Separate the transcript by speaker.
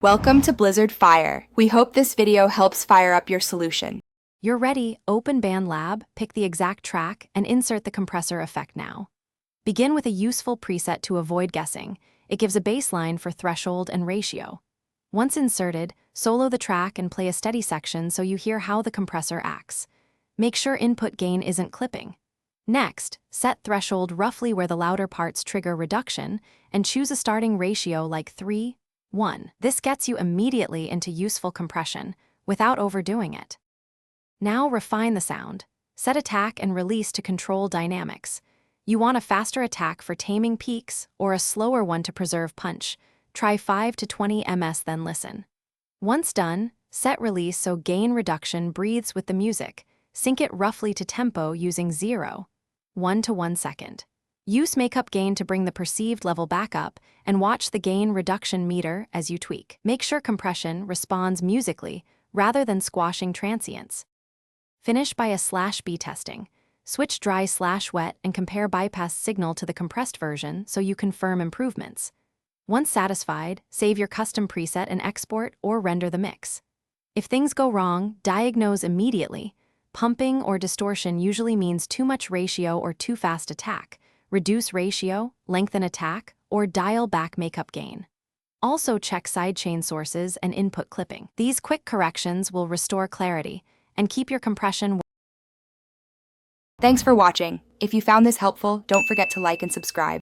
Speaker 1: Welcome to Blizzard Fire. We hope this video helps fire up your solution.
Speaker 2: You're ready, open BandLab, pick the exact track, and insert the compressor effect now. Begin with a useful preset to avoid guessing. It gives a baseline for threshold and ratio. Once inserted, solo the track and play a steady section so you hear how the compressor acts. Make sure input gain isn't clipping. Next, set threshold roughly where the louder parts trigger reduction, and choose a starting ratio like 3:1. This gets you immediately into useful compression, without overdoing it. Now refine the sound. Set attack and release to control dynamics. You want a faster attack for taming peaks or a slower one to preserve punch. Try 5 to 20 ms then listen. Once done, set release so gain reduction breathes with the music. Sync it roughly to tempo using 0.1 to 1 second. Use makeup gain to bring the perceived level back up and watch the gain reduction meter as you tweak. Make sure compression responds musically rather than squashing transients. Finish by a /B testing. Switch dry/wet and compare bypass signal to the compressed version so you confirm improvements. Once satisfied, save your custom preset and export or render the mix. If things go wrong, diagnose immediately. Pumping or distortion usually means too much ratio or too fast attack. Reduce ratio, lengthen attack, or dial back makeup gain. Also check sidechain sources and input clipping. These quick corrections will restore clarity and keep your compression.
Speaker 1: Thanks for watching. If you found this helpful, don't forget to like and subscribe.